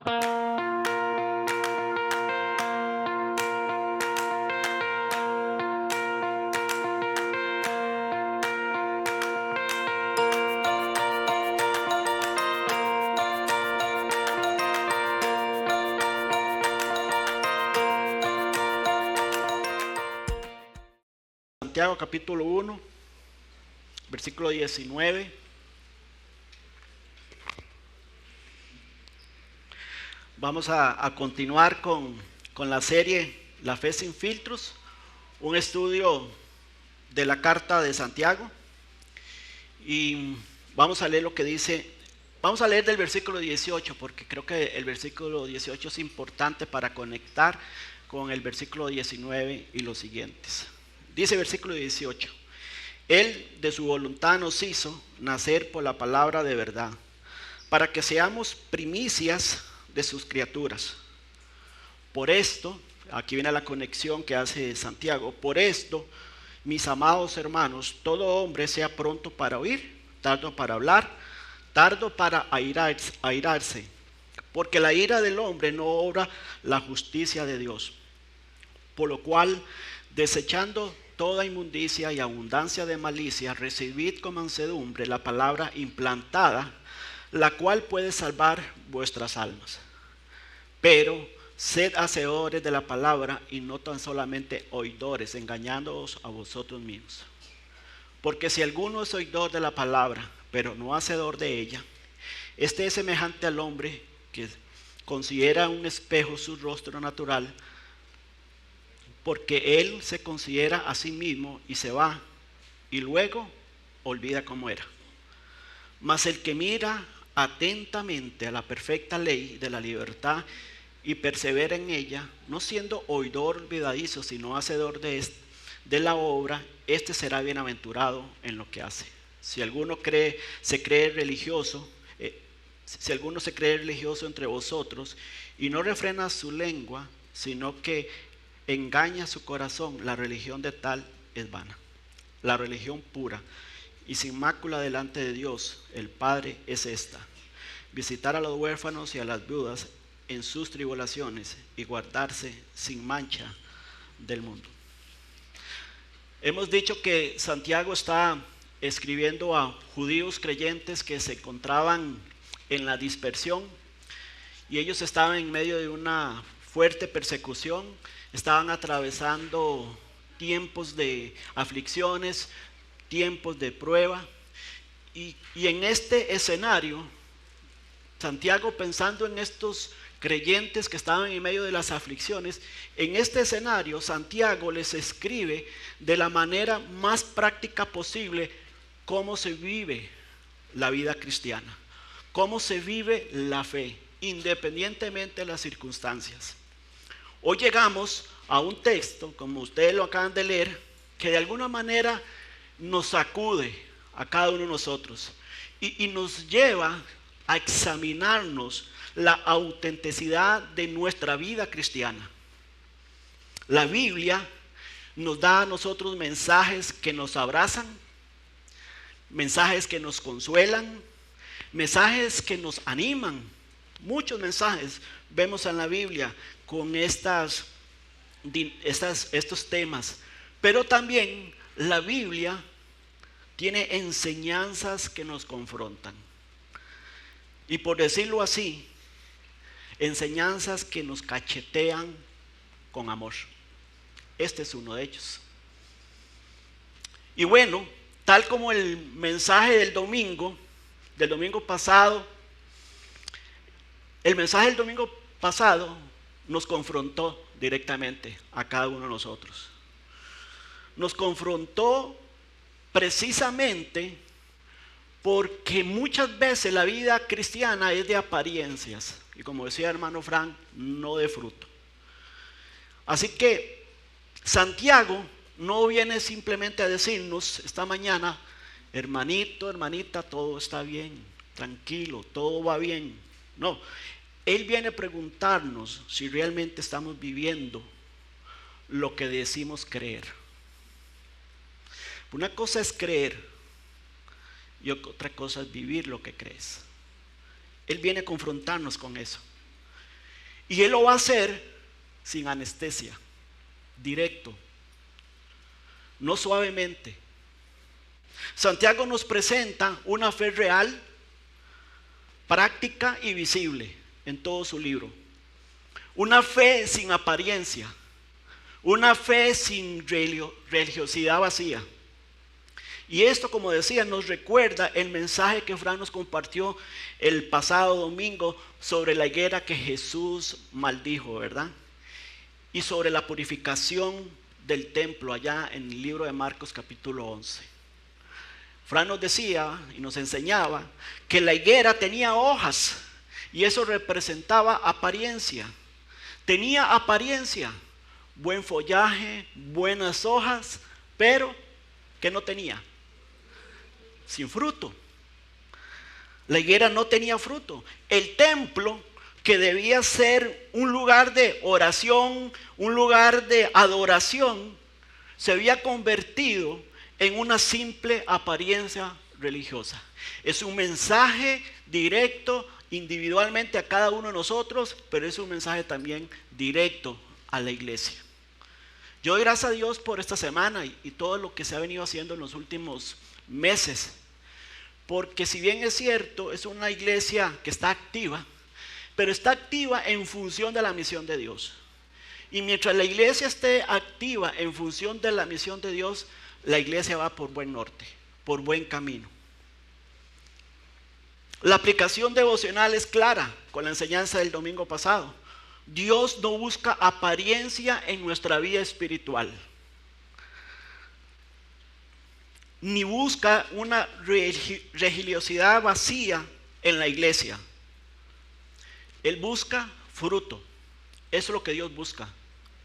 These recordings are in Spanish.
Santiago capítulo 1, versículo 19. Vamos a continuar con la serie La Fe Sin Filtros, un estudio de la carta de Santiago. Y vamos a leer lo que dice, vamos a leer del versículo 18, porque creo que el versículo 18 es importante para conectar con el versículo 19 y los siguientes. Dice versículo 18: Él de su voluntad nos hizo nacer por la palabra de verdad, para que seamos primicias de sus criaturas. Por esto, aquí viene la conexión que hace Santiago, por esto, mis amados hermanos, todo hombre sea pronto para oír, tardo para hablar, tardo para airarse, porque la ira del hombre no obra la justicia de Dios. Por lo cual, desechando toda inmundicia y abundancia de malicia, recibid con mansedumbre la palabra implantada, la cual puede salvar vuestras almas. Pero sed hacedores de la palabra y no tan solamente oidores, engañándoos a vosotros mismos. Porque si alguno es oidor de la palabra, pero no hacedor de ella, este es semejante al hombre que considera un espejo su rostro natural, porque él se considera a sí mismo y se va, y luego olvida cómo era. Mas el que mira atentamente a la perfecta ley de la libertad y persevera en ella, no siendo oidor olvidadizo, sino hacedor de la obra, este será bienaventurado en lo que hace. Si alguno se cree religioso entre vosotros y no refrena su lengua, sino que engaña su corazón, la religión de tal es vana. La religión pura y sin mácula delante de Dios, el Padre, es esta: visitar a los huérfanos y a las viudas en sus tribulaciones y guardarse sin mancha del mundo. Hemos dicho que Santiago está escribiendo a judíos creyentes que se encontraban en la dispersión, y ellos estaban en medio de una fuerte persecución, estaban atravesando tiempos de aflicciones, tiempos de prueba, y en este escenario, Santiago, pensando en estos creyentes que estaban en medio de las aflicciones, en este escenario Santiago les escribe de la manera más práctica posible cómo se vive la vida cristiana, cómo se vive la fe, independientemente de las circunstancias. Hoy llegamos a un texto, como ustedes lo acaban de leer, que de alguna manera nos sacude a cada uno de nosotros y nos lleva a examinarnos la autenticidad de nuestra vida cristiana. La Biblia nos da a nosotros mensajes que nos abrazan, mensajes que nos consuelan, mensajes que nos animan. Muchos mensajes vemos en la Biblia con estos temas, pero también la Biblia tiene enseñanzas que nos confrontan. Y por decirlo así, enseñanzas que nos cachetean con amor. Este es uno de ellos. Y bueno, tal como el mensaje del domingo pasado, el mensaje del domingo pasado nos confrontó directamente a cada uno de nosotros. Nos confrontó precisamente porque muchas veces la vida cristiana es de apariencias y, como decía el hermano Frank, no de fruto. Así que Santiago no viene simplemente a decirnos esta mañana: hermanito, hermanita, todo está bien, tranquilo, todo va bien. No, él viene a preguntarnos si realmente estamos viviendo lo que decimos creer. Una cosa es creer y otra cosa es vivir lo que crees. Él viene a confrontarnos con eso. Y Él lo va a hacer sin anestesia, directo, no suavemente. Santiago nos presenta una fe real, práctica y visible en todo su libro. Una fe sin apariencia, una fe sin religiosidad vacía. Y esto, como decía, nos recuerda el mensaje que Fran nos compartió el pasado domingo sobre la higuera que Jesús maldijo, ¿verdad? Y sobre la purificación del templo allá en el libro de Marcos capítulo 11. Fran nos decía y nos enseñaba que la higuera tenía hojas y eso representaba apariencia. Tenía apariencia, buen follaje, buenas hojas, pero ¿qué no tenía? Sin fruto. La higuera no tenía fruto. El templo, que debía ser un lugar de oración, un lugar de adoración, se había convertido en una simple apariencia religiosa. Es un mensaje directo individualmente a cada uno de nosotros, pero es un mensaje también directo a la iglesia. Yo doy gracias a Dios por esta semana y todo lo que se ha venido haciendo en los últimos meses, porque si bien es cierto, es una iglesia que está activa, pero está activa en función de la misión de Dios. Y mientras la iglesia esté activa en función de la misión de Dios, la iglesia va por buen norte, por buen camino. La aplicación devocional es clara con la enseñanza del domingo pasado. Dios no busca apariencia en nuestra vida espiritual, ni busca una religiosidad vacía en la iglesia. Él busca fruto. Eso es lo que Dios busca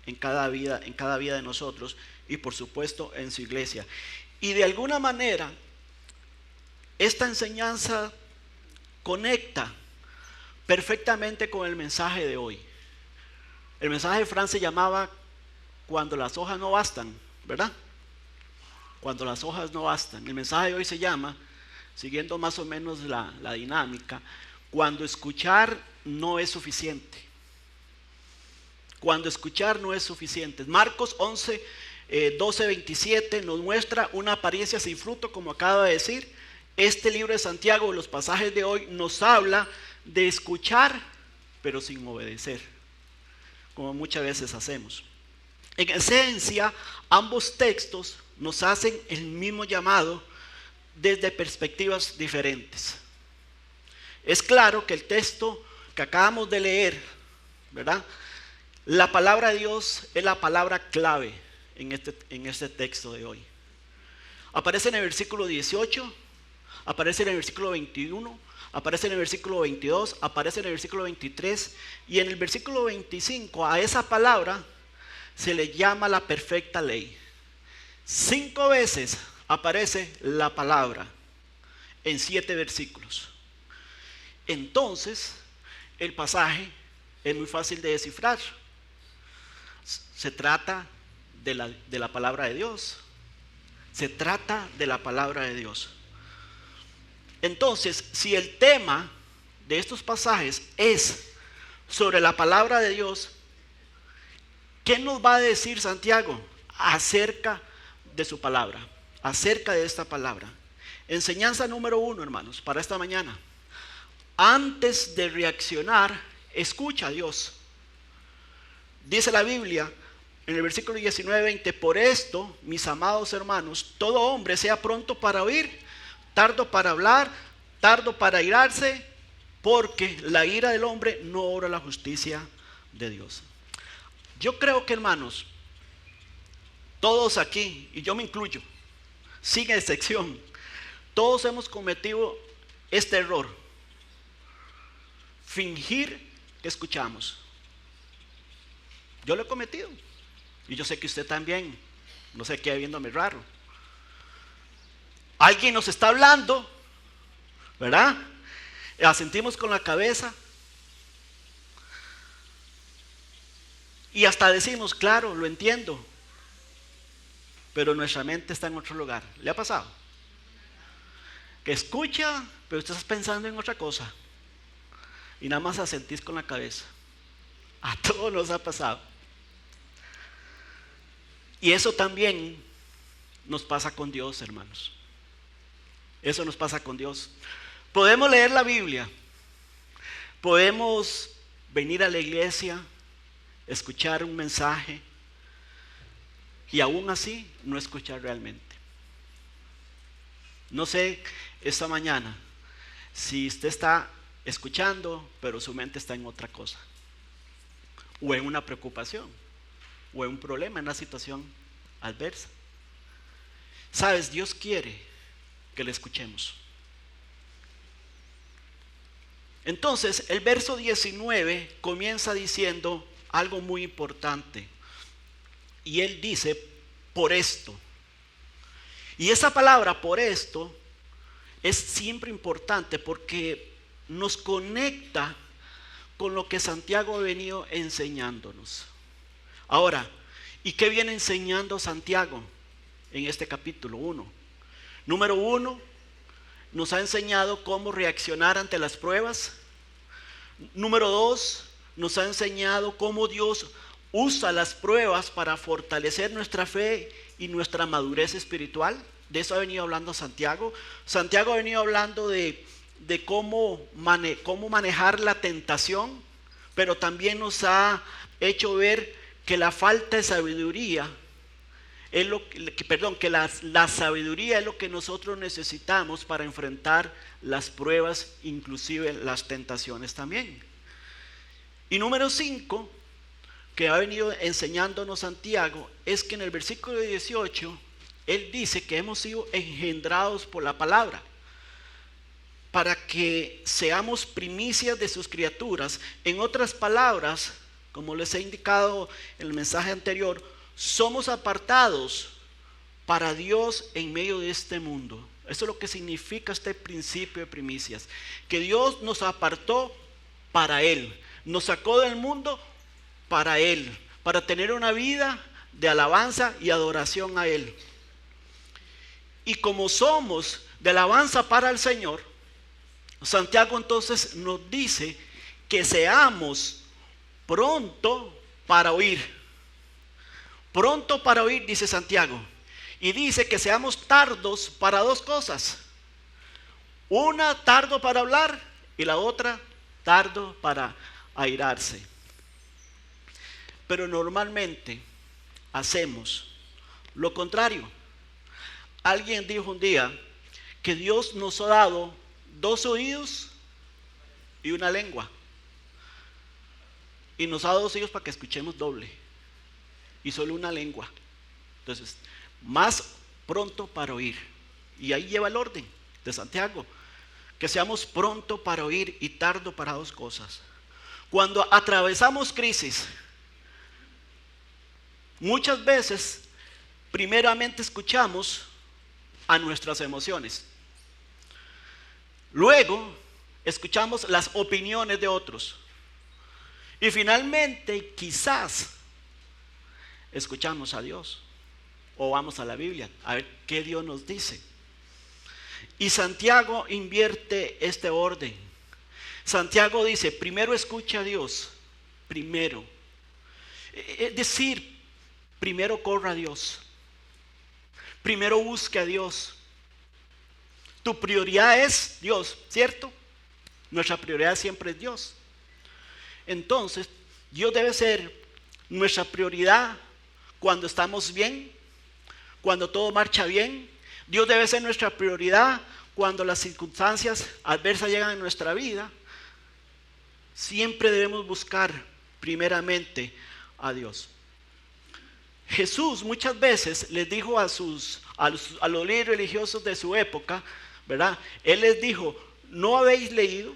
en cada vida de nosotros y por supuesto en su iglesia. Y de alguna manera esta enseñanza conecta perfectamente con el mensaje de hoy. El mensaje de Fran se llamaba cuando las hojas no bastan, ¿verdad? Cuando las hojas no bastan. El mensaje de hoy se llama, siguiendo más o menos la dinámica, cuando escuchar no es suficiente. Cuando escuchar no es suficiente. Marcos 11, 12, 27 nos muestra una apariencia sin fruto, como acaba de decir. Este libro de Santiago, los pasajes de hoy, nos habla de escuchar, pero sin obedecer, como muchas veces hacemos. En esencia, ambos textos nos hacen el mismo llamado desde perspectivas diferentes. Es claro que el texto que acabamos de leer, ¿verdad? La palabra de Dios es la palabra clave en este texto de hoy. Aparece en el versículo 18, aparece en el versículo 21, aparece en el versículo 22, aparece en el versículo 23 y en el versículo 25 a esa palabra se le llama la perfecta ley. 5 veces aparece la palabra en 7 versículos. Entonces, el pasaje es muy fácil de descifrar. Se trata de la palabra de Dios. Se trata de la palabra de Dios. Entonces, si el tema de estos pasajes es sobre la palabra de Dios, ¿qué nos va a decir Santiago acerca de su palabra? Acerca de esta palabra. Enseñanza número 1, hermanos, para esta mañana. Antes de reaccionar, escucha a Dios. Dice la Biblia en el versículo 19-20, por esto, mis amados hermanos, todo hombre sea pronto para oír, tardo para hablar, tardo para irarse, porque la ira del hombre no obra la justicia de Dios. Yo creo que, hermanos, todos aquí, y yo me incluyo, sin excepción, todos hemos cometido este error: fingir que escuchamos. Yo lo he cometido y yo sé que usted también. No sé qué, viéndome raro. Alguien nos está hablando, ¿verdad? Asentimos con la cabeza y hasta decimos, claro, lo entiendo, pero nuestra mente está en otro lugar. ¿Le ha pasado? Que escucha, pero usted está pensando en otra cosa y nada más asentís con la cabeza. A todos nos ha pasado. Y eso también nos pasa con Dios, hermanos. Eso nos pasa con Dios. Podemos leer la Biblia, podemos venir a la iglesia, escuchar un mensaje y aún así no escuchar realmente. No sé esta mañana si usted está escuchando, pero su mente está en otra cosa, o en una preocupación, o en un problema, en una situación adversa. Sabes, Dios quiere que le escuchemos. Entonces, el verso 19 comienza diciendo algo muy importante. Y él dice, por esto. Y esa palabra, por esto, es siempre importante porque nos conecta con lo que Santiago ha venido enseñándonos. Ahora, ¿y qué viene enseñando Santiago en este capítulo 1? Número 1, nos ha enseñado cómo reaccionar ante las pruebas. Número 2, nos ha enseñado cómo Dios usa las pruebas para fortalecer nuestra fe y nuestra madurez espiritual. De eso ha venido hablando Santiago. Santiago ha venido hablando de cómo manejar la tentación, pero también nos ha hecho ver que la falta de sabiduría es que la sabiduría es lo que nosotros necesitamos para enfrentar las pruebas, inclusive las tentaciones también. Y número 5, que ha venido enseñándonos Santiago, es que en el versículo 18, él dice que hemos sido engendrados por la palabra, para que seamos primicias de sus criaturas. En otras palabras, como les he indicado en el mensaje anterior, somos apartados para Dios en medio de este mundo. Eso es lo que significa este principio de primicias, que Dios nos apartó para Él, nos sacó del mundo para Él, para tener una vida de alabanza y adoración a Él. Y como somos de alabanza para el Señor, Santiago entonces nos dice que seamos pronto para oír. Pronto para oír, dice Santiago. Y dice que seamos tardos para dos cosas. Una, tardo para hablar, y la otra, tardo para airarse. Pero normalmente hacemos lo contrario. Alguien dijo un día que Dios nos ha dado 2 oídos y una lengua. Y nos ha dado 2 oídos para que escuchemos doble. Y solo una lengua. Entonces, más pronto para oír. Y ahí lleva el orden de Santiago. Que seamos pronto para oír y tardo para 2 cosas. Cuando atravesamos crisis, muchas veces, primeramente escuchamos a nuestras emociones. Luego, escuchamos las opiniones de otros. Y finalmente, quizás, escuchamos a Dios. O vamos a la Biblia a ver qué Dios nos dice. Y Santiago invierte este orden. Santiago dice, primero escucha a Dios. Primero. Es decir, primero corra a Dios. Primero busque a Dios. Tu prioridad es Dios, ¿cierto? Nuestra prioridad siempre es Dios. Entonces, Dios debe ser nuestra prioridad cuando estamos bien, cuando todo marcha bien. Dios debe ser nuestra prioridad cuando las circunstancias adversas llegan a nuestra vida. Siempre debemos buscar primeramente a Dios. Jesús muchas veces les dijo a los líderes religiosos de su época, ¿verdad? Él les dijo, ¿no habéis leído?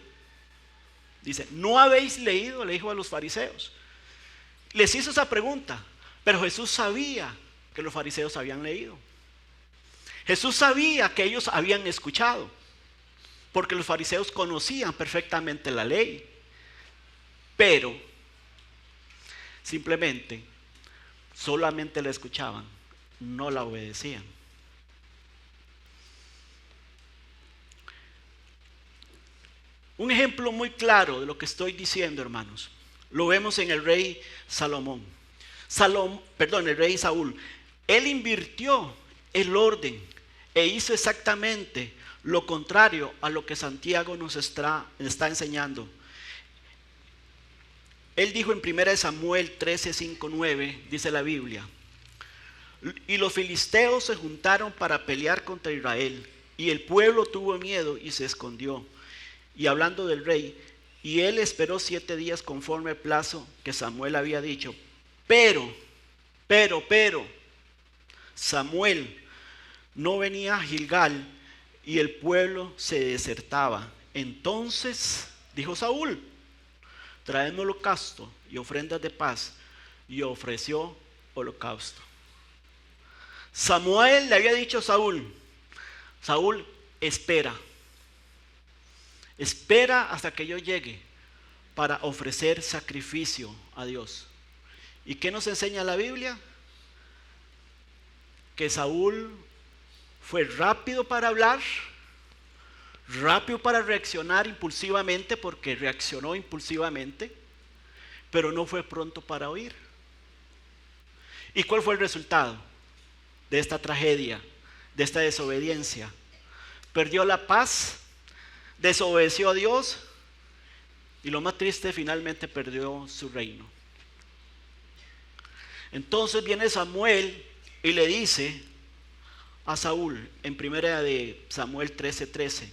Dice, ¿no habéis leído? Le dijo a los fariseos. Les hizo esa pregunta, pero Jesús sabía que los fariseos habían leído. Jesús sabía que ellos habían escuchado, porque los fariseos conocían perfectamente la ley, pero simplemente solamente la escuchaban, no la obedecían. Un ejemplo muy claro de lo que estoy diciendo, hermanos. Lo vemos en el rey el rey Saúl. Él invirtió el orden e hizo exactamente lo contrario a lo que Santiago nos está enseñando. Él dijo en 1 Samuel 13, 5, 9, dice la Biblia: y los filisteos se juntaron para pelear contra Israel, y el pueblo tuvo miedo y se escondió. Y hablando del rey, y él esperó 7 días conforme al plazo que Samuel había dicho. Pero, Samuel no venía a Gilgal y el pueblo se desertaba. Entonces dijo Saúl: traedme holocausto y ofrendas de paz. Y ofreció holocausto. Samuel le había dicho a Saúl: Saúl, espera hasta que yo llegue para ofrecer sacrificio a Dios. ¿Y qué nos enseña la Biblia? Que Saúl fue rápido para hablar, rápido para reaccionar impulsivamente, porque reaccionó impulsivamente, pero no fue pronto para oír. ¿Y cuál fue el resultado de esta tragedia, de esta desobediencia? Perdió la paz, desobedeció a Dios y lo más triste, finalmente perdió su reino. Entonces viene Samuel y le dice a Saúl en 1 Samuel 13:13.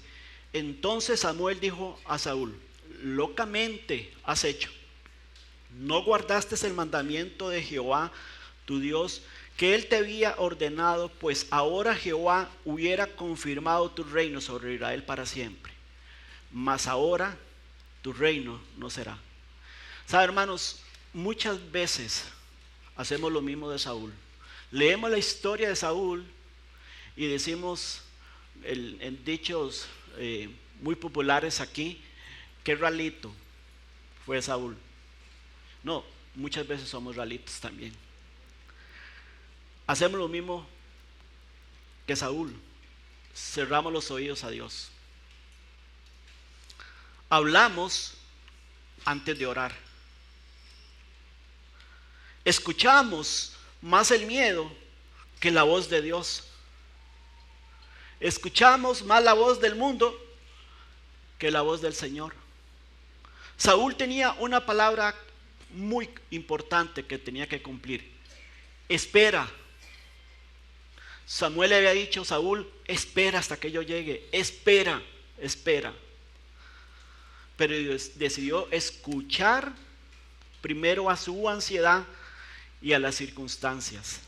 Entonces Samuel dijo a Saúl: locamente has hecho. No guardaste el mandamiento de Jehová tu Dios que él te había ordenado, pues ahora Jehová hubiera confirmado tu reino sobre Israel para siempre. Mas ahora tu reino no será. ¿Sabe, hermanos? Muchas veces hacemos lo mismo de Saúl. Leemos la historia de Saúl y decimos en dichos muy populares aquí: qué ralito fue Saúl. No, muchas veces somos ralitos también. Hacemos lo mismo que Saúl. Cerramos los oídos a Dios. Hablamos antes de orar. Escuchamos más el miedo que la voz de Dios. Escuchamos más la voz del mundo que la voz del Señor. Saúl tenía una palabra muy importante que tenía que cumplir: espera. Samuel le había dicho: Saúl, espera hasta que yo llegue, espera. Pero decidió escuchar primero a su ansiedad y a las circunstancias.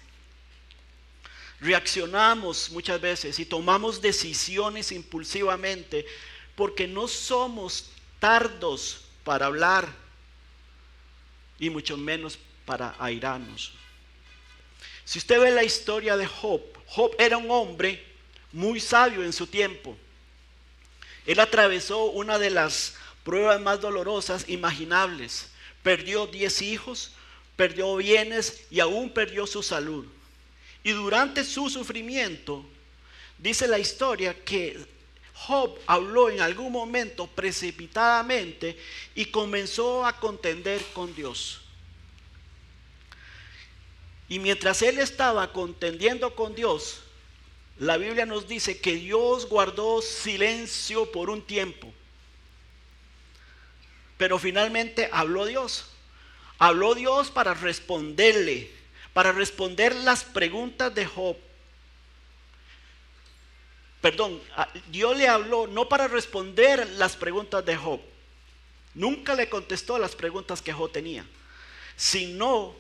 Reaccionamos muchas veces y tomamos decisiones impulsivamente porque no somos tardos para hablar y mucho menos para airarnos. Si usted ve la historia de Job era un hombre muy sabio en su tiempo. Él atravesó una de las pruebas más dolorosas imaginables. Perdió 10 hijos, perdió bienes y aún perdió su salud. Y durante su sufrimiento, dice la historia que Job habló en algún momento precipitadamente y comenzó a contender con Dios. Y mientras él estaba contendiendo con Dios, la Biblia nos dice que Dios guardó silencio por un tiempo. Pero finalmente habló Dios. Habló Dios para responderle, para responder las preguntas de Job. Dios le habló no para responder las preguntas de Job. Nunca le contestó las preguntas que Job tenía, sino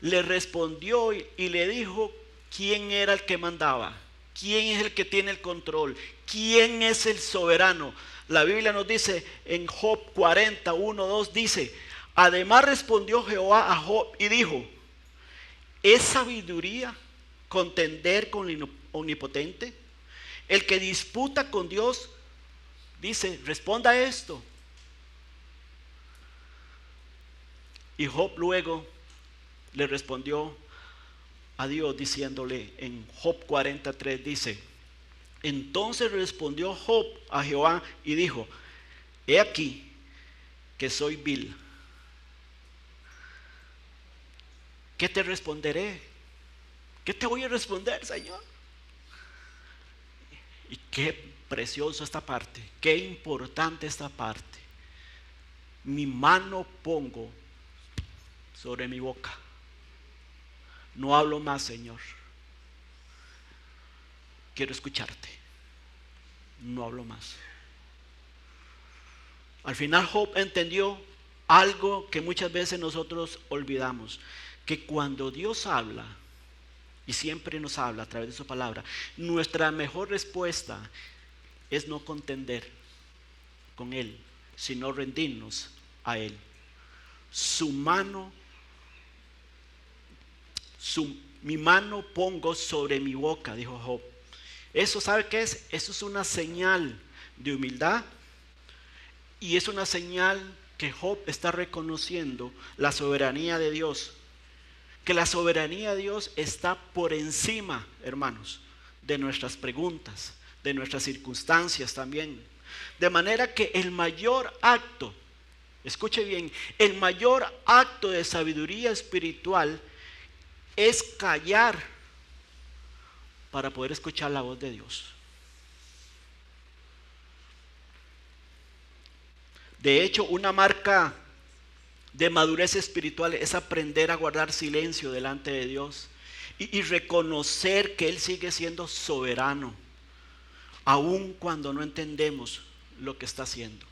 le respondió y le dijo quién era el que mandaba, quién es el que tiene el control, quién es el soberano. La Biblia nos dice en Job 40, 1, 2, dice: además respondió Jehová a Job y dijo: ¿es sabiduría contender con el omnipotente? El que disputa con Dios, dice, responda esto. Y Job luego le respondió a Dios diciéndole en Job 43, dice: entonces respondió Job a Jehová y dijo: he aquí que soy vil. ¿qué te responderé? ¿Qué te voy a responder, Señor? Y qué precioso esta parte, qué importante esta parte. Mi mano pongo sobre mi boca. No hablo más, Señor. Quiero escucharte. No hablo más. Al final Job entendió algo que muchas veces nosotros olvidamos, que cuando Dios habla, y siempre nos habla a través de su palabra, nuestra mejor respuesta es no contender con Él, sino rendirnos a Él. Mi mano pongo sobre mi boca, dijo Job. Eso, ¿sabe qué es? Eso es una señal de humildad, y es una señal que Job está reconociendo la soberanía de Dios, que la soberanía de Dios está por encima, hermanos, de nuestras preguntas, de nuestras circunstancias también. De manera que el mayor acto, escuche bien, el mayor acto de sabiduría espiritual es callar para poder escuchar la voz de Dios. De hecho, una marca de madurez espiritual es aprender a guardar silencio delante de Dios y reconocer que Él sigue siendo soberano, aun cuando no entendemos lo que está haciendo.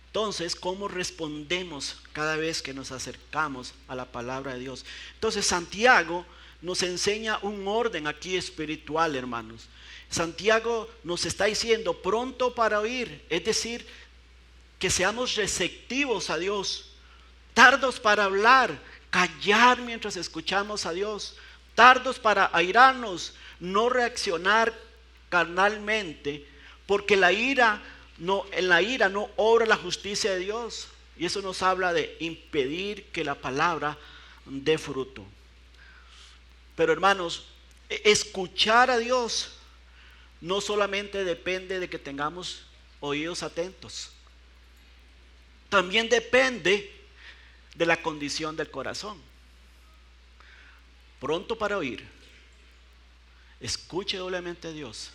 Entonces, ¿cómo respondemos cada vez que nos acercamos a la palabra de Dios? Entonces, Santiago nos enseña un orden aquí espiritual, hermanos. Santiago nos está diciendo pronto para oír, es decir, que seamos receptivos a Dios, tardos para hablar, callar mientras escuchamos a Dios, tardos para airarnos, no reaccionar carnalmente, porque en la ira no obra la justicia de Dios, y eso nos habla de impedir que la palabra dé fruto. Pero hermanos, escuchar a Dios no solamente depende de que tengamos oídos atentos, también depende de la condición del corazón. Pronto para oír, escuche doblemente a Dios,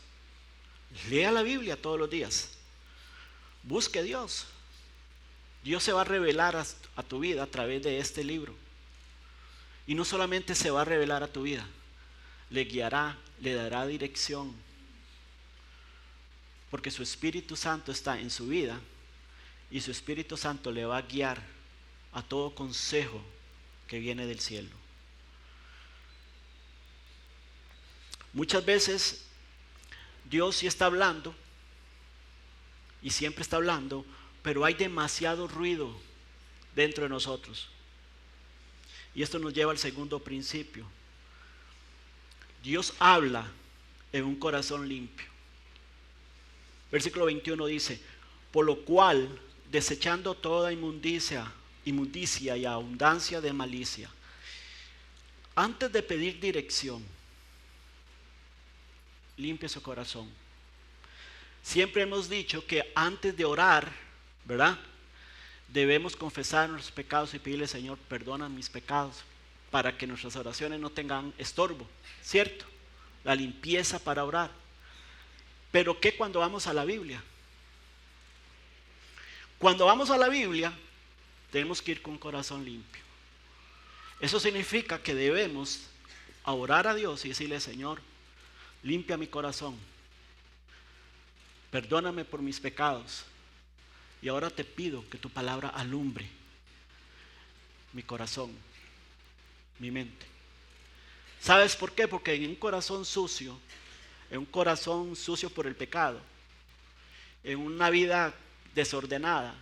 lea la Biblia todos los días, busque a Dios. Dios se va a revelar a tu vida a través de este libro. Y no solamente se va a revelar a tu vida, le guiará, le dará dirección, porque su Espíritu Santo está en su vida, y su Espíritu Santo le va a guiar a todo consejo que viene del cielo. Muchas veces Dios sí está hablando, y siempre está hablando, pero hay demasiado ruido dentro de nosotros. Y esto nos lleva al segundo principio. Dios habla en un corazón limpio. Versículo 21 dice: por lo cual, desechando toda inmundicia y abundancia de malicia, antes de pedir dirección, limpie su corazón. Siempre hemos dicho que antes de orar, ¿verdad?, debemos confesar nuestros pecados y pedirle: Señor, perdona mis pecados, para que nuestras oraciones no tengan estorbo, ¿cierto? La limpieza para orar. Pero ¿qué cuando vamos a la Biblia? Cuando vamos a la Biblia, tenemos que ir con un corazón limpio. Eso significa que debemos orar a Dios y decirle: Señor, limpia mi corazón, perdóname por mis pecados, y ahora te pido que tu palabra alumbre mi corazón, mi mente. ¿Sabes por qué? Porque en un corazón sucio por el pecado, en una vida desordenada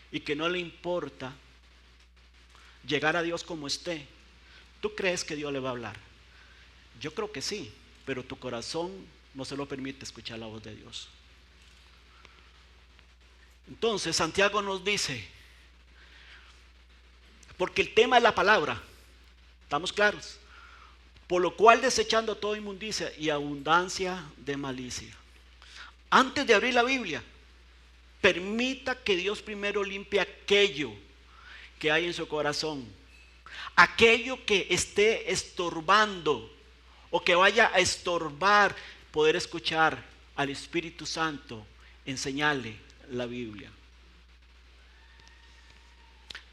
y que no le importa llegar a Dios como esté, ¿tú crees que Dios le va a hablar? Yo creo que sí, pero tu corazón no se lo permite escuchar la voz de Dios. Entonces Santiago nos dice, porque el tema es la palabra, ¿estamos claros? Por lo cual, desechando toda inmundicia y abundancia de malicia. Antes de abrir la Biblia, permita que Dios primero limpie aquello que hay en su corazón, Aquello que esté estorbando o que vaya a estorbar poder escuchar al Espíritu Santo enseñarle la Biblia.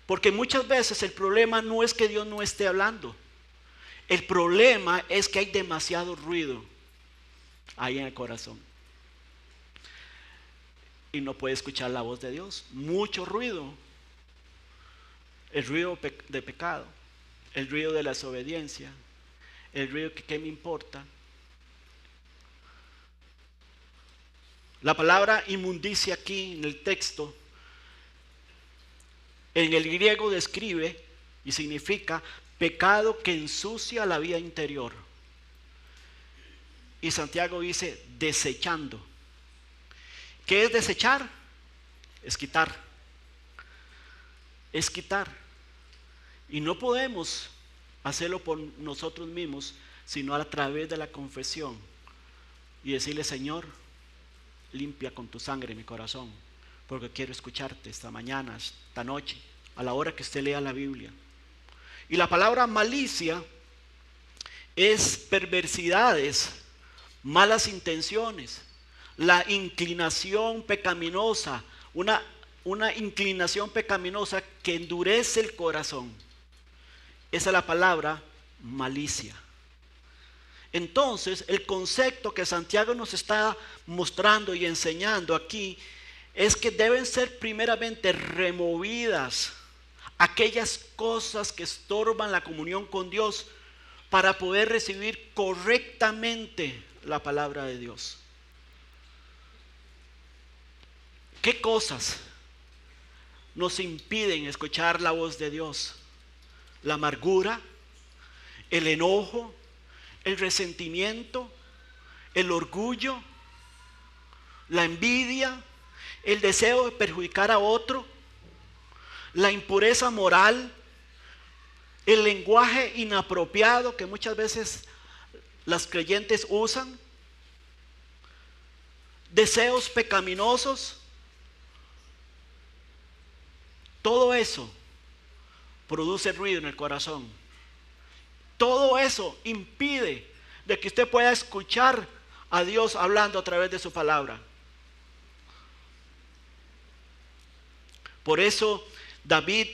Porque muchas veces el problema no es que Dios no esté hablando. El problema es que hay demasiado ruido ahí en el corazón. Y no puede escuchar la voz de Dios. Mucho ruido. El ruido de pecado. El ruido de la desobediencia. El ruido que ¿qué me importa? La palabra inmundicia aquí en el texto, en el griego describe y significa pecado que ensucia la vida interior. Y Santiago dice desechando. ¿Qué es desechar? Es quitar. Es quitar. Y no podemos hacerlo por nosotros mismos, sino a través de la confesión. Y decirle, Señor, limpia con tu sangre mi corazón, porque quiero escucharte esta mañana, esta noche, a la hora que usted lea la Biblia. Y la palabra malicia es perversidades, malas intenciones, la inclinación pecaminosa, una inclinación pecaminosa que endurece el corazón. Esa es la palabra malicia. Entonces, el concepto que Santiago nos está mostrando y enseñando aquí es que deben ser primeramente removidas aquellas cosas que estorban la comunión con Dios para poder recibir correctamente la palabra de Dios. ¿Qué cosas nos impiden escuchar la voz de Dios? La amargura, el enojo, el resentimiento, el orgullo, la envidia, el deseo de perjudicar a otro, la impureza moral, el lenguaje inapropiado que muchas veces las creyentes usan, deseos pecaminosos. Todo eso produce ruido en el corazón. Todo eso impide de que usted pueda escuchar a Dios hablando a través de su palabra. Por eso David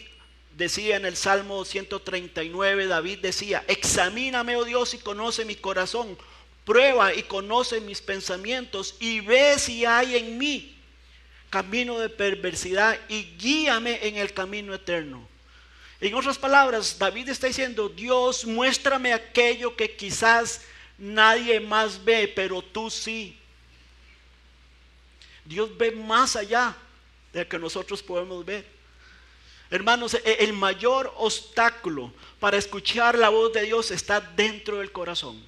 decía en el Salmo 139, David decía, examíname, oh Dios, y conoce mi corazón, prueba y conoce mis pensamientos, y ve si hay en mí camino de perversidad, y guíame en el camino eterno. En otras palabras, David está diciendo, Dios, muéstrame aquello que quizás nadie más ve, pero tú sí. Dios ve más allá de lo que nosotros podemos ver. Hermanos, el mayor obstáculo para escuchar la voz de Dios está dentro del corazón.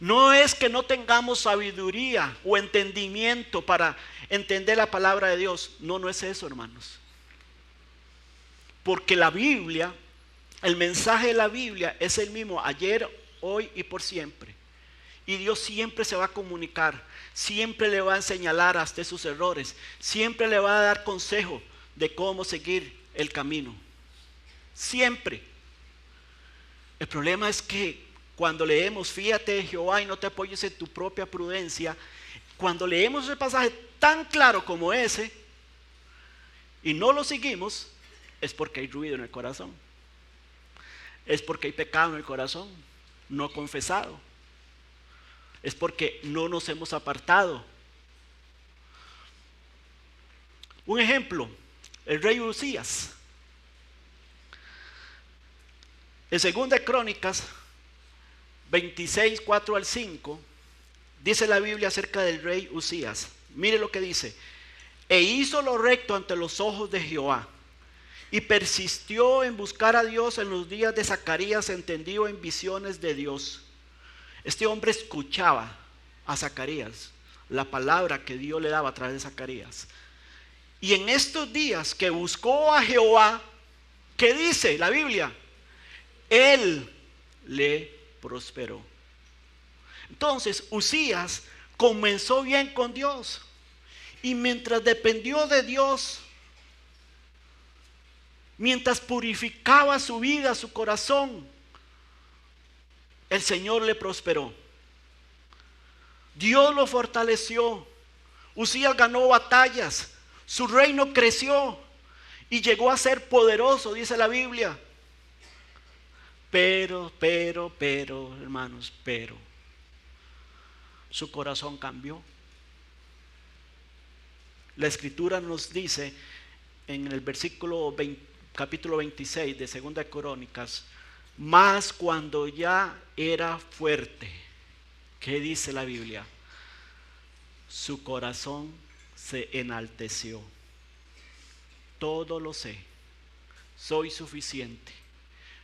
No es que no tengamos sabiduría o entendimiento para entender la palabra de Dios. No, no es eso, hermanos. Porque la Biblia, el mensaje de la Biblia es el mismo ayer, hoy y por siempre. Y Dios siempre se va a comunicar, siempre le va a señalar hasta sus errores, siempre le va a dar consejo de cómo seguir el camino. Siempre. El problema es que cuando leemos, fíjate de Jehová y no te apoyes en tu propia prudencia, cuando leemos ese pasaje tan claro como ese y no lo seguimos, es porque hay ruido en el corazón. Es porque hay pecado en el corazón, no confesado. Es porque no nos hemos apartado. Un ejemplo, el rey Uzías. En 2 Crónicas 26, 4 al 5, dice la Biblia acerca del rey Uzías. Mire lo que dice. E hizo lo recto ante los ojos de Jehová, y persistió en buscar a Dios en los días de Zacarías, entendido en visiones de Dios. Este hombre escuchaba a Zacarías, la palabra que Dios le daba a través de Zacarías. Y en estos días que buscó a Jehová, ¿qué dice la Biblia? Él le prosperó. Entonces Uzías comenzó bien con Dios, y mientras dependió de Dios, mientras purificaba su vida, su corazón, el Señor le prosperó. Dios lo fortaleció. Uzías ganó batallas. Su reino creció y llegó a ser poderoso, dice la Biblia. Pero, hermanos, su corazón cambió. La Escritura nos dice en el versículo 20, capítulo 26 de Segunda de Crónicas, mas cuando ya era fuerte, ¿qué dice la Biblia? Su corazón se enalteció. Todo lo sé, soy suficiente,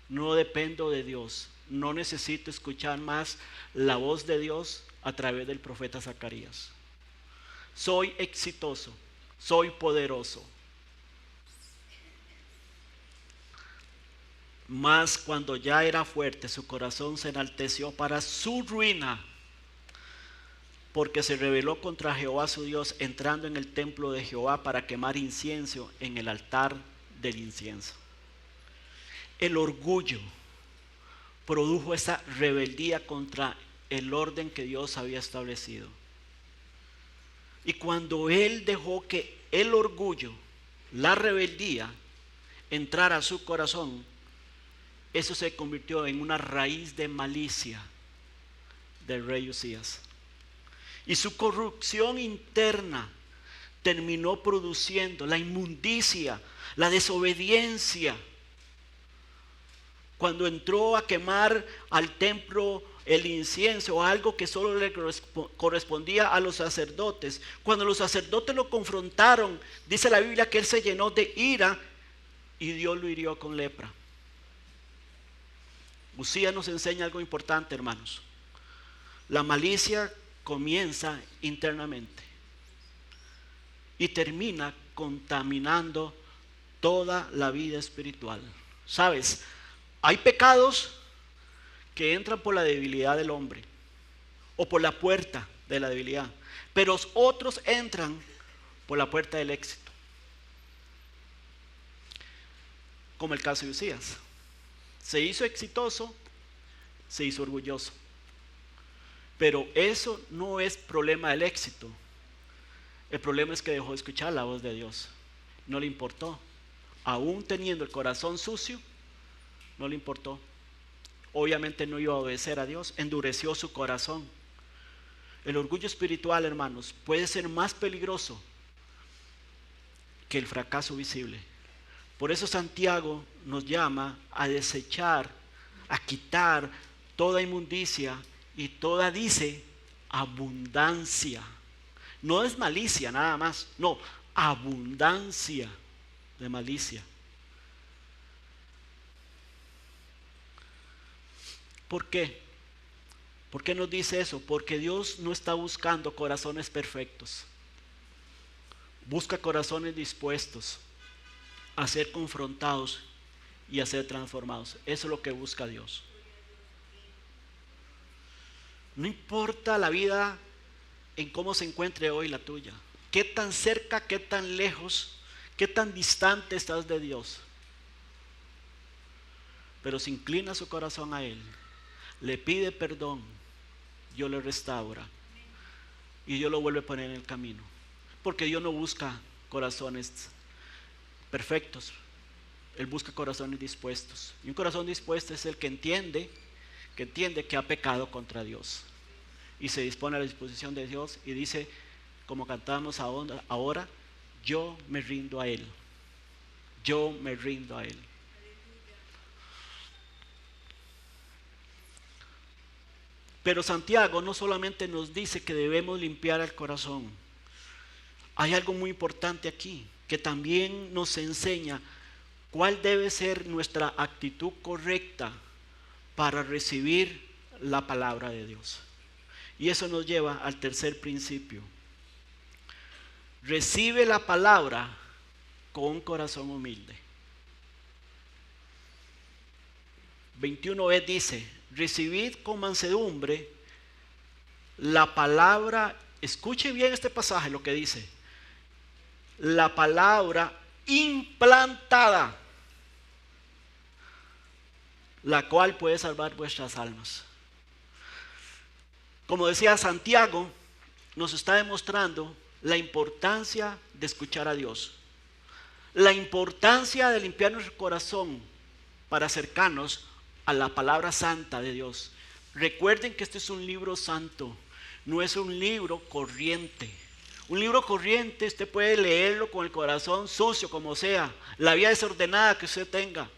no dependo de Dios, no necesito escuchar más la voz de Dios a través del profeta Zacarías. Soy exitoso, soy poderoso. Mas cuando ya era fuerte, su corazón se enalteció para su ruina, porque se rebeló contra Jehová su Dios, entrando en el templo de Jehová para quemar incienso en el altar del incienso. El orgullo produjo esa rebeldía contra el orden que Dios había establecido. Y cuando él dejó que el orgullo, la rebeldía, entrara a su corazón, eso se convirtió en una raíz de malicia del rey Uzías. Y su corrupción interna terminó produciendo la inmundicia, la desobediencia. Cuando entró a quemar al templo el incienso, algo que solo le correspondía a los sacerdotes. Cuando los sacerdotes lo confrontaron, dice la Biblia que él se llenó de ira y Dios lo hirió con lepra. Uzías nos enseña algo importante, hermanos. La malicia comienza internamente y termina contaminando toda la vida espiritual. ¿Sabes? Hay pecados que entran por la debilidad del hombre o por la puerta de la debilidad, pero otros entran por la puerta del éxito, como el caso de Uzías. Se hizo exitoso, se hizo orgulloso, pero eso no es problema del éxito. El problema es que dejó de escuchar la voz de Dios, no le importó, aún teniendo el corazón sucio, no le importó. Obviamente no iba a obedecer a Dios, endureció su corazón. El orgullo espiritual, hermanos, puede ser más peligroso que el fracaso visible. Por eso Santiago nos llama a desechar, a quitar toda inmundicia y toda, dice, abundancia. No es malicia nada más, no, abundancia de malicia. ¿Por qué? ¿Por qué nos dice eso? Porque Dios no está buscando corazones perfectos. Busca corazones dispuestos a ser confrontados y a ser transformados. Eso es lo que busca Dios. No importa la vida en cómo se encuentre hoy la tuya. Qué tan cerca, qué tan lejos, qué tan distante estás de Dios. Pero si inclina su corazón a Él, le pide perdón, Dios le restaura y Dios lo vuelve a poner en el camino. Porque Dios no busca corazones perfectos, Él busca corazones dispuestos. Y un corazón dispuesto es el que entiende que ha pecado contra Dios y se dispone a la disposición de Dios y dice, como cantamos ahora, yo me rindo a Él. Yo me rindo a Él. Pero Santiago no solamente nos dice que debemos limpiar el corazón. Hay algo muy importante aquí, que también nos enseña cuál debe ser nuestra actitud correcta para recibir la palabra de Dios. Y eso nos lleva al tercer principio. Recibe la palabra con un corazón humilde. 21b dice, recibid con mansedumbre la palabra, escuche bien este pasaje, lo que dice, la palabra implantada. la cual puede salvar vuestras almas. Como decía Santiago, nos está demostrando la importancia de escuchar a Dios, la importancia de limpiar nuestro corazón para acercarnos a la palabra santa de Dios. Recuerden que este es un libro santo, no es un libro corriente. Un libro corriente usted puede leerlo con el corazón sucio, como sea, la vida desordenada que usted tenga.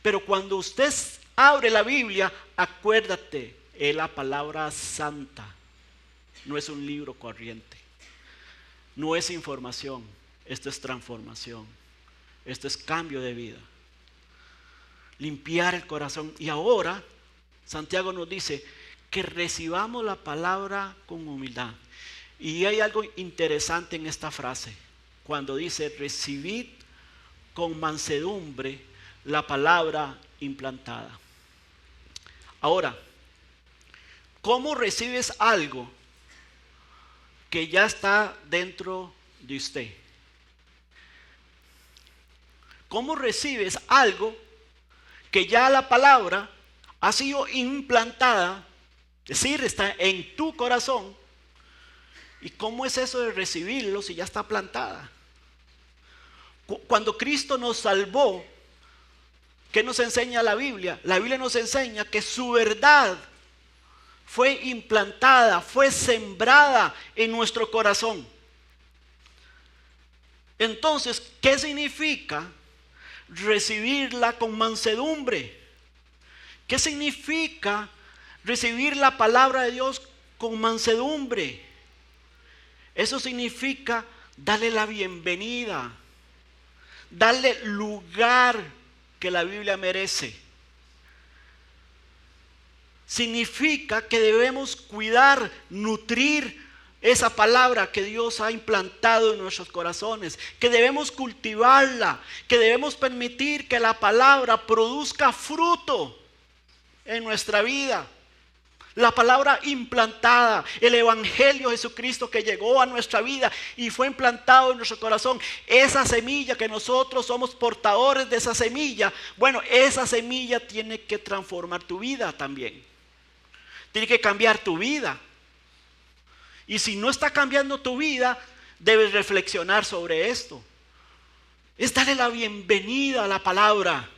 Pero cuando usted abre la Biblia, acuérdate, es la palabra santa. No es un libro corriente. No es información. Esto es transformación. Esto es cambio de vida. Limpiar el corazón. Y ahora, Santiago nos dice que recibamos la palabra con humildad. Y hay algo interesante en esta frase. Cuando dice, recibid con mansedumbre la palabra implantada. Ahora, ¿cómo recibes algo que ya está dentro de usted? ¿Cómo recibes algo que ya la palabra ha sido implantada? Es decir, está en tu corazón. ¿Y cómo es eso de recibirlo si ya está plantada? Cuando Cristo nos salvó, ¿qué nos enseña la Biblia? La Biblia nos enseña que su verdad fue implantada, fue sembrada en nuestro corazón. Entonces, ¿qué significa recibirla con mansedumbre? ¿Qué significa recibir la palabra de Dios con mansedumbre? Eso significa darle la bienvenida, darle lugar que la Biblia merece. Significa que debemos cuidar, nutrir esa palabra que Dios ha implantado en nuestros corazones, que debemos cultivarla, que debemos permitir que la palabra produzca fruto en nuestra vida. La palabra implantada, el Evangelio de Jesucristo que llegó a nuestra vida y fue implantado en nuestro corazón. Esa semilla que nosotros somos portadores de esa semilla. Bueno, esa semilla tiene que transformar tu vida también. Tiene que cambiar tu vida. Y si no está cambiando tu vida, debes reflexionar sobre esto. Es darle la bienvenida a la palabra.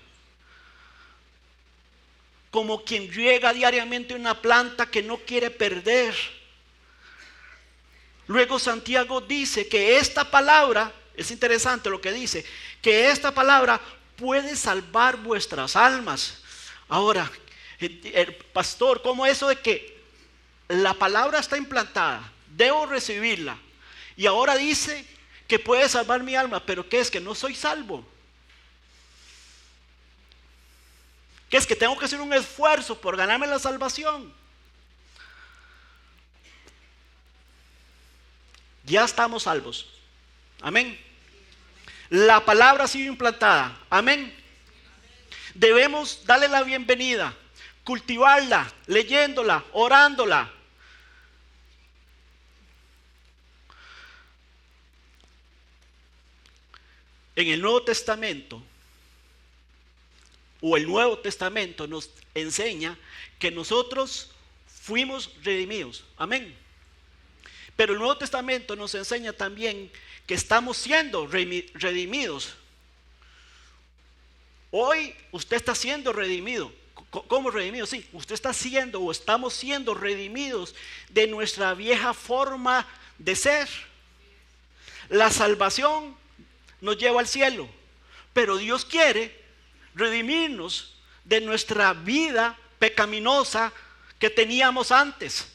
Como quien riega diariamente una planta que no quiere perder. Luego Santiago dice que esta palabra, es interesante lo que dice, que esta palabra puede salvar vuestras almas. Ahora, pastor, ¿cómo eso de que la palabra está implantada? Debo recibirla. Y ahora dice que puede salvar mi alma, pero ¿qué es? Que no soy salvo. ¿Qué es? Que tengo que hacer un esfuerzo por ganarme la salvación. Ya estamos salvos. Amén. La palabra ha sido implantada. Amén. Debemos darle la bienvenida, cultivarla, leyéndola, orándola. En el Nuevo Testamento, o el Nuevo Testamento nos enseña que nosotros fuimos redimidos. Amén. Pero el Nuevo Testamento nos enseña también que estamos siendo redimidos. Hoy usted está siendo redimido. ¿Cómo redimido? Sí, usted está siendo o estamos siendo redimidos de nuestra vieja forma de ser. La salvación nos lleva al cielo, pero Dios quiere redimirnos de nuestra vida pecaminosa que teníamos antes.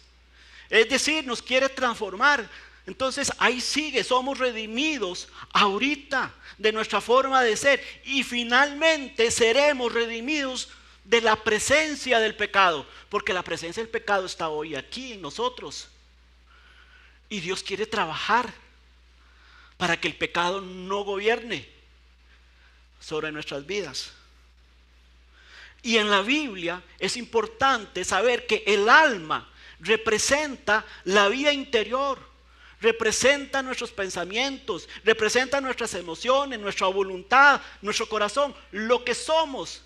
Es decir, nos quiere transformar. Entonces ahí sigue, somos redimidos ahorita de nuestra forma de ser y finalmente seremos redimidos de la presencia del pecado, porque la presencia del pecado está hoy aquí en nosotros y Dios quiere trabajar para que el pecado no gobierne sobre nuestras vidas. Y en la Biblia es importante saber que el alma representa la vida interior, representa nuestros pensamientos, representa nuestras emociones, nuestra voluntad, nuestro corazón, lo que somos.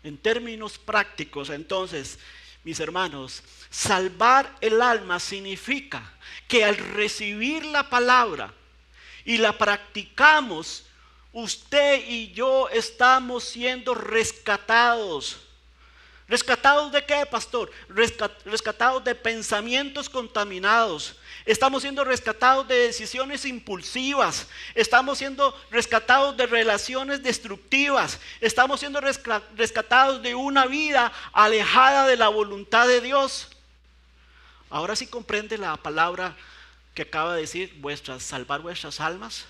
En términos prácticos, entonces, mis hermanos, salvar el alma significa que al recibir la palabra y la practicamos, usted y yo estamos siendo rescatados. ¿Rescatados de qué, pastor? Rescatados de pensamientos contaminados. Estamos siendo rescatados de decisiones impulsivas. Estamos siendo rescatados de relaciones destructivas. Estamos siendo rescatados de una vida alejada de la voluntad de Dios. Ahora sí comprende la palabra que acaba de decir, salvar vuestras almas.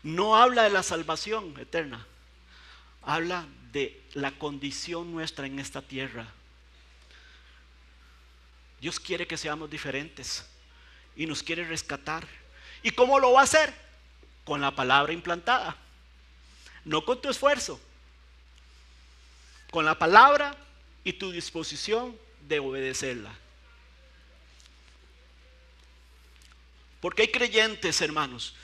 No habla de la salvación eterna. Habla de la condición nuestra en esta tierra. Dios quiere que seamos diferentes y nos quiere rescatar. ¿Y cómo lo va a hacer? Con la palabra implantada. No con tu esfuerzo. Con la palabra y tu disposición de obedecerla. Porque hay creyentes, hermanos.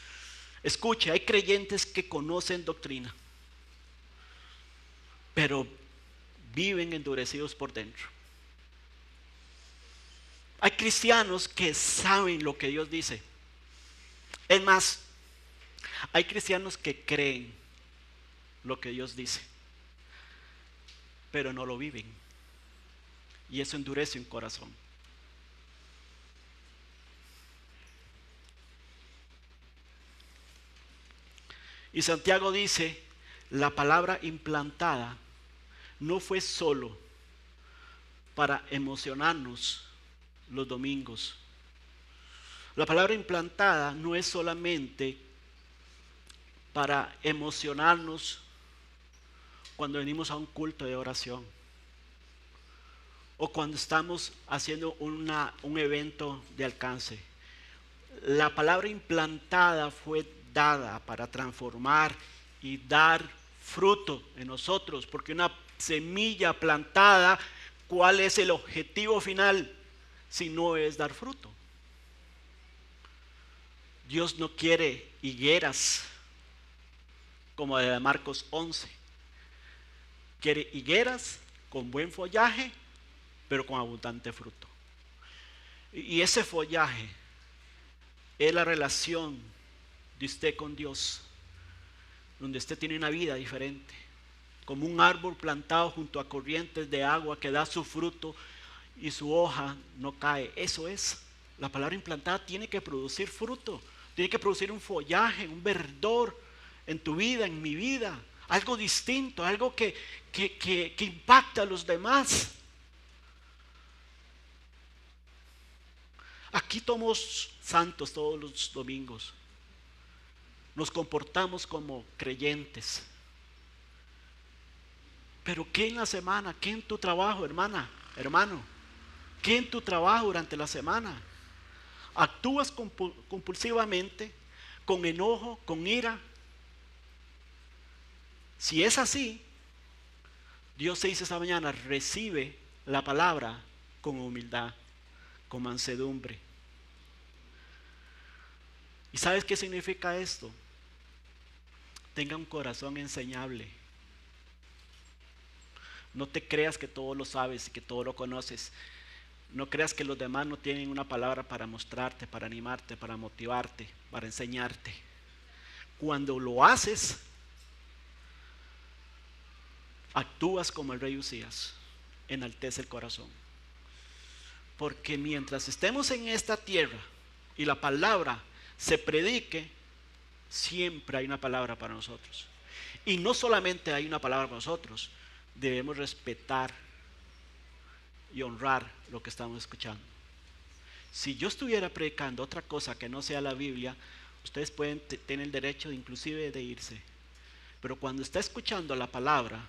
Escuche, hay creyentes que conocen doctrina, pero viven endurecidos por dentro. Hay cristianos que saben lo que Dios dice. Es más, hay cristianos que creen lo que Dios dice, pero no lo viven. Y eso endurece un corazón. Y Santiago dice, la palabra implantada no fue solo para emocionarnos los domingos. La palabra implantada no es solamente para emocionarnos cuando venimos a un culto de oración o cuando estamos haciendo un evento de alcance. La palabra implantada fue dada para transformar y dar fruto en nosotros, porque una semilla plantada, ¿cuál es el objetivo final? Si no es dar fruto. Dios no quiere higueras como de Marcos 11. Quiere higueras con buen follaje, pero con abundante fruto. Y ese follaje es la relación de usted con Dios, donde usted tiene una vida diferente, como un árbol plantado junto a corrientes de agua que da su fruto y su hoja no cae. Eso es, la palabra implantada tiene que producir fruto, tiene que producir un follaje, un verdor en tu vida, en mi vida, algo distinto, algo que impacta a los demás. Aquí somos santos todos los domingos. Nos comportamos como creyentes. Pero ¿qué en la semana? ¿Qué en tu trabajo, hermana, hermano? ¿Qué en tu trabajo durante la semana? ¿Actúas compulsivamente, con enojo, con ira? Si es así, Dios te dice esta mañana, recibe la palabra con humildad, con mansedumbre. ¿Y sabes qué significa esto? Tenga un corazón enseñable. No te creas que todo lo sabes y que todo lo conoces. No creas que los demás no tienen una palabra para mostrarte, para animarte, para motivarte, para enseñarte. Cuando lo haces, actúas como el rey Usías, enaltece el corazón. Porque mientras estemos en esta tierra y la palabra se predique, siempre hay una palabra para nosotros. Y no solamente hay una palabra para nosotros, debemos respetar y honrar lo que estamos escuchando. Si yo estuviera predicando otra cosa que no sea la Biblia, ustedes pueden tener el derecho inclusive de irse. Pero cuando está escuchando la palabra,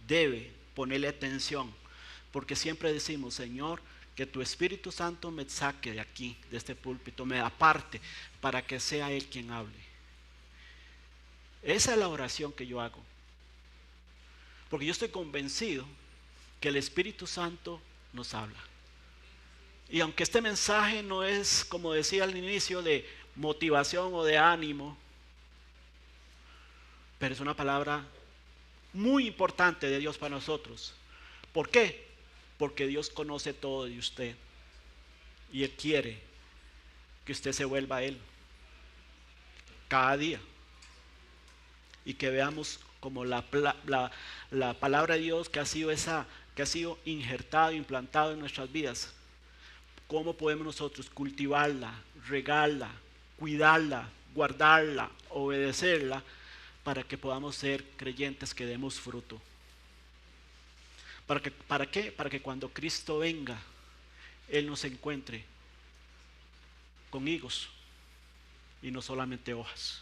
debe ponerle atención, porque siempre decimos, Señor, que tu Espíritu Santo me saque de aquí, de este púlpito, me aparte, para que sea Él quien hable. Esa es la oración que yo hago, porque yo estoy convencido que el Espíritu Santo nos habla. Y aunque este mensaje no es, como decía al inicio, de motivación o de ánimo, pero es una palabra muy importante de Dios para nosotros. ¿Por qué? Porque Dios conoce todo de usted y Él quiere que usted se vuelva a Él cada día y que veamos como la palabra de Dios que ha sido injertada, implantada en nuestras vidas, cómo podemos nosotros cultivarla, regarla, cuidarla, guardarla, obedecerla, para que podamos ser creyentes que demos fruto. ¿Para qué? Para que cuando Cristo venga, Él nos encuentre con higos y no solamente hojas.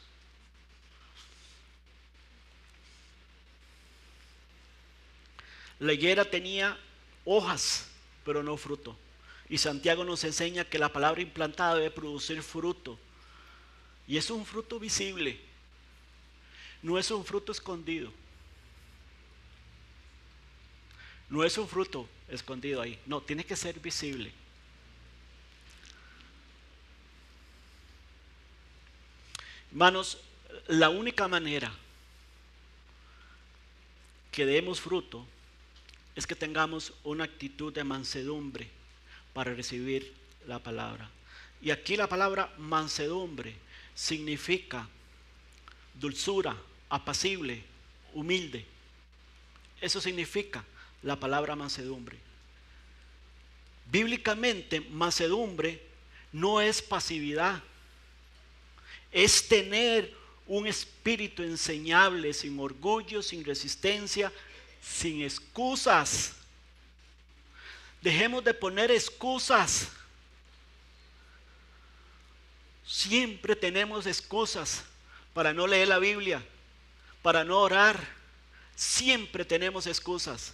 La higuera tenía hojas, pero no fruto. Y Santiago nos enseña que la palabra implantada debe producir fruto. Y es un fruto visible, no es un fruto escondido. No es un fruto escondido ahí, no, tiene que ser visible. Hermanos, la única manera que demos fruto es que tengamos una actitud de mansedumbre para recibir la palabra. Y aquí la palabra mansedumbre significa dulzura, apacible, humilde. Eso significa la palabra mansedumbre. Bíblicamente, mansedumbre no es pasividad, es tener un espíritu enseñable, sin orgullo, sin resistencia, sin excusas. Dejemos de poner excusas. Siempre tenemos excusas para no leer la Biblia, para no orar. Siempre tenemos excusas.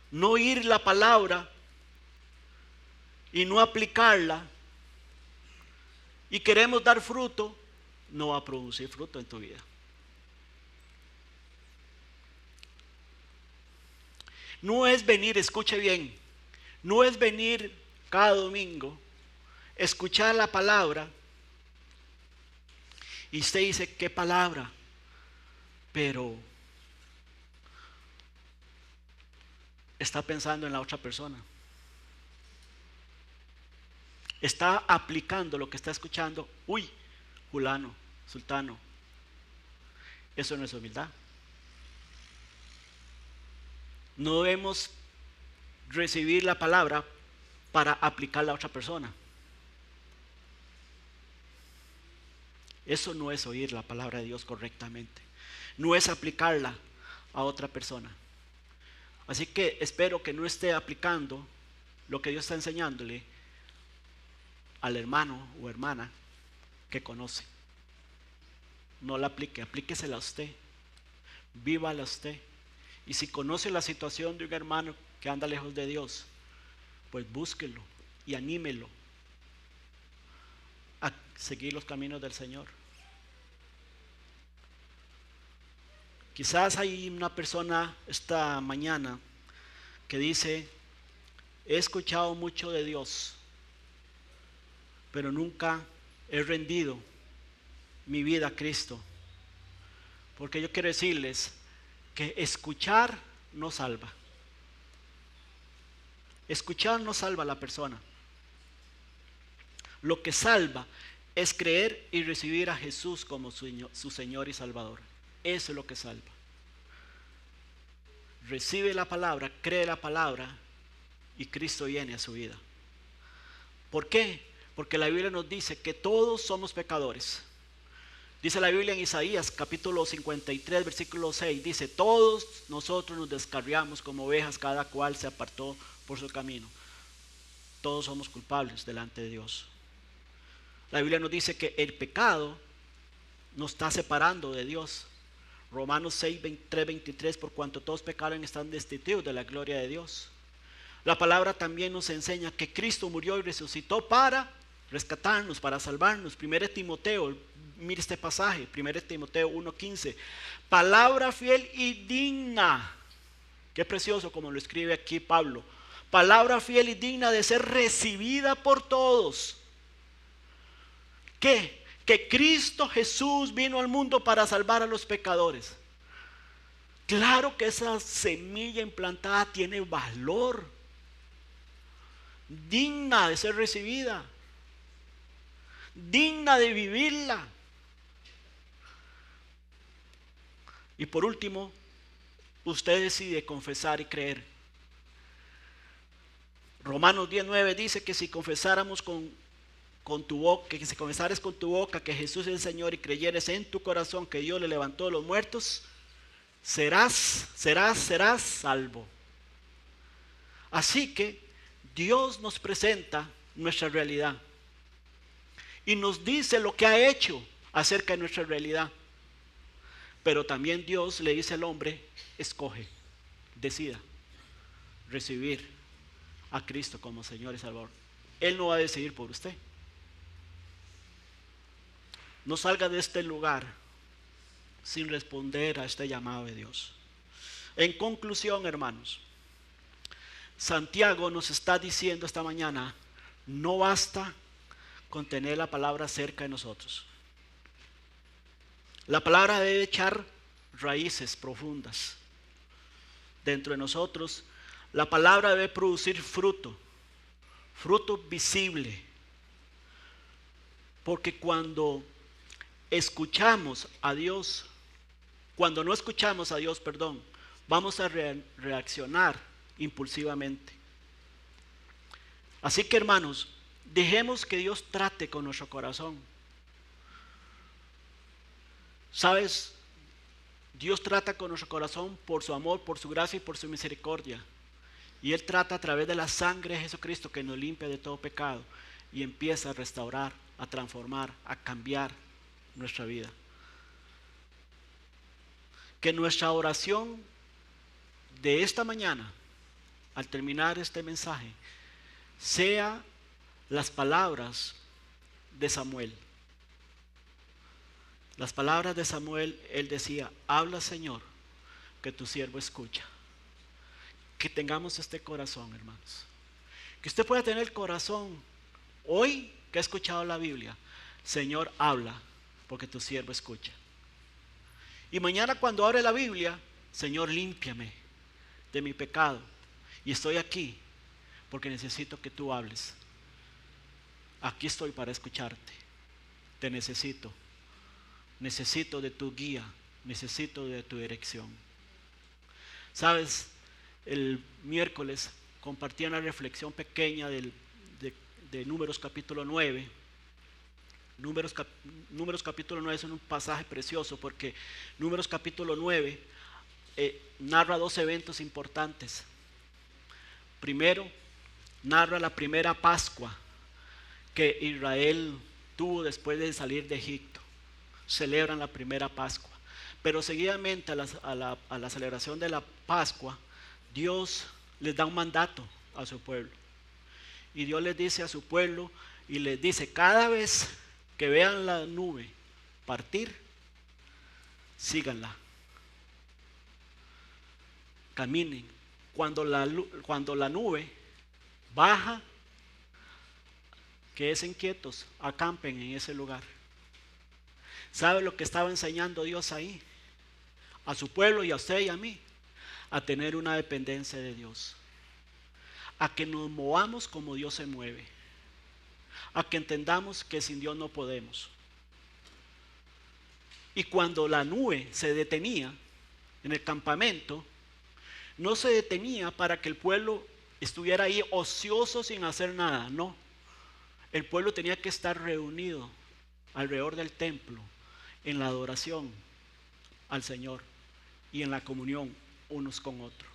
No oír la palabra y no aplicarla, y queremos dar fruto, no va a producir fruto en tu vida. No es venir, escuche bien, no es venir cada domingo, escuchar la palabra y usted dice, ¿qué palabra? Pero está pensando en la otra persona. Está aplicando lo que está escuchando. Uy, fulano, sultano. Eso no es humildad. No debemos recibir la palabra para aplicarla a otra persona. Eso no es oír la palabra de Dios correctamente. No es aplicarla a otra persona. Así que espero que no esté aplicando lo que Dios está enseñándole al hermano o hermana que conoce. No la aplique, aplíquesela a usted. Vívala usted. Y si conoce la situación de un hermano que anda lejos de Dios, pues búsquelo y anímelo a seguir los caminos del Señor. Quizás hay una persona esta mañana que dice, he escuchado mucho de Dios, pero nunca he rendido mi vida a Cristo. Porque yo quiero decirles que escuchar no salva. Escuchar no salva a la persona. Lo que salva es creer y recibir a Jesús como su Señor y Salvador. Eso es lo que salva. Recibe la palabra, cree la palabra y Cristo viene a su vida. ¿Por qué? Porque la Biblia nos dice que todos somos pecadores. Dice la Biblia en Isaías capítulo 53 versículo 6, dice, todos nosotros nos descarriamos como ovejas, cada cual se apartó por su camino. Todos somos culpables delante de Dios. La Biblia nos dice que el pecado nos está separando de Dios. Romanos 6, 23, por cuanto todos pecaron están destituidos de la gloria de Dios. La palabra también nos enseña que Cristo murió y resucitó para rescatarnos, para salvarnos. 1 Timoteo, mire este pasaje, 1 Timoteo 1:15. Palabra fiel y digna. Qué precioso como lo escribe aquí Pablo. Palabra fiel y digna de ser recibida por todos. ¿Qué? Que Cristo Jesús vino al mundo para salvar a los pecadores. Claro que esa semilla implantada tiene valor, digna de ser recibida, digna de vivirla. Y por último, usted decide confesar y creer. Romanos 10:9 dice que si confesáramos con tu boca, que si confesares con tu boca que Jesús es el Señor y creyeres en tu corazón que Dios le levantó de los muertos, serás salvo. Así que Dios nos presenta nuestra realidad y nos dice lo que ha hecho acerca de nuestra realidad. Pero también Dios le dice al hombre: escoge, decida recibir a Cristo como Señor y Salvador. Él no va a decidir por usted. No salga de este lugar sin responder a este llamado de Dios. En conclusión, hermanos, Santiago nos está diciendo esta mañana: no basta con tener la palabra cerca de nosotros. La palabra debe echar raíces profundas dentro de nosotros. La palabra debe producir fruto visible. Porque cuando escuchamos a Dios, cuando no escuchamos a Dios, vamos a reaccionar impulsivamente. Así que, hermanos, dejemos que Dios trate con nuestro corazón. ¿Sabes? Dios trata con nuestro corazón por su amor, por su gracia y por su misericordia. Y Él trata a través de la sangre de Jesucristo, que nos limpia de todo pecado y empieza a restaurar, a transformar, a cambiar nuestra vida. Que nuestra oración de esta mañana, al terminar este mensaje, sea las palabras de Samuel. Las palabras de Samuel, él decía: habla, Señor, que tu siervo escucha. Que tengamos este corazón, hermanos. Que usted pueda tener el corazón hoy que ha escuchado la Biblia: Señor, habla, porque tu siervo escucha. Y mañana cuando abre la Biblia: Señor, límpiame de mi pecado. Y estoy aquí porque necesito que tú hables. Aquí estoy para escucharte. Te necesito. Necesito de tu guía. Necesito de tu dirección. ¿Sabes? El miércoles compartí una reflexión pequeña de Números capítulo 9. Números capítulo 9 es un pasaje precioso, porque Números capítulo 9 narra dos eventos importantes. Primero, narra la primera Pascua que Israel tuvo después de salir de Egipto. Celebran la primera Pascua. Pero seguidamente a la celebración de la Pascua, Dios les da un mandato a su pueblo. Y Dios les dice a su pueblo y les dice: cada vez que vean la nube partir, síganla. Caminen. Cuando la nube baja, quédense quietos, acampen en ese lugar. ¿Sabe lo que estaba enseñando Dios ahí? A su pueblo y a usted y a mí, a tener una dependencia de Dios, a que nos movamos como Dios se mueve, a que entendamos que sin Dios no podemos. Y cuando la nube se detenía en el campamento, no se detenía para que el pueblo estuviera ahí ocioso sin hacer nada, no. El pueblo tenía que estar reunido alrededor del templo en la adoración al Señor y en la comunión unos con otros.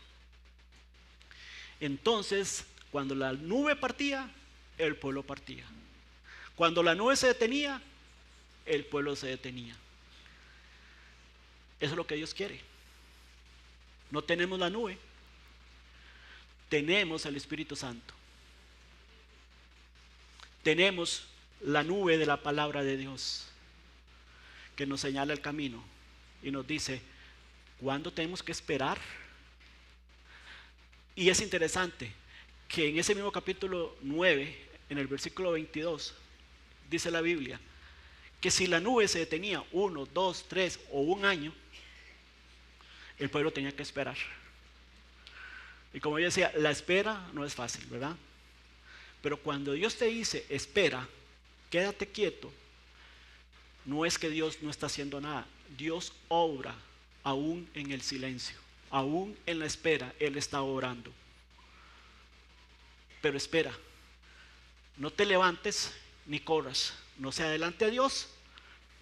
Entonces, cuando la nube partía, el pueblo partía. Cuando la nube se detenía, el pueblo se detenía. Eso es lo que Dios quiere. No tenemos la nube, tenemos al Espíritu Santo. Tenemos la nube de la palabra de Dios, que nos señala el camino y nos dice cuándo tenemos que esperar. Y es interesante que en ese mismo capítulo 9, en el versículo 22, dice la Biblia que si la nube se detenía 1, 2, 3 o un año, el pueblo tenía que esperar. Y como yo decía, la espera no es fácil, ¿verdad? Pero cuando Dios te dice, espera, quédate quieto, no es que Dios no está haciendo nada. Dios obra aún en el silencio, aún en la espera, Él está obrando. Pero espera, no te levantes ni corras, no se adelante a Dios,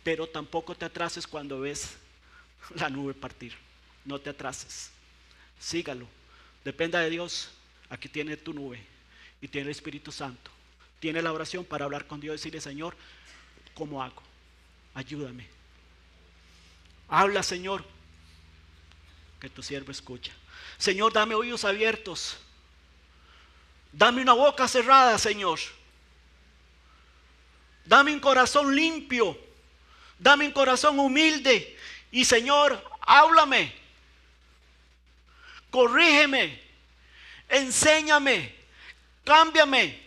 pero tampoco te atrases cuando ves la nube partir. No te atrases, sígalo, dependa de Dios. Aquí tiene tu nube y tiene el Espíritu Santo, tiene la oración para hablar con Dios y decirle: Señor, ¿cómo hago? Ayúdame. Habla, Señor, que tu siervo escucha. Señor, dame oídos abiertos, dame una boca cerrada, Señor. Dame un corazón limpio, dame un corazón humilde. Y Señor, háblame, corrígeme, enséñame, cámbiame.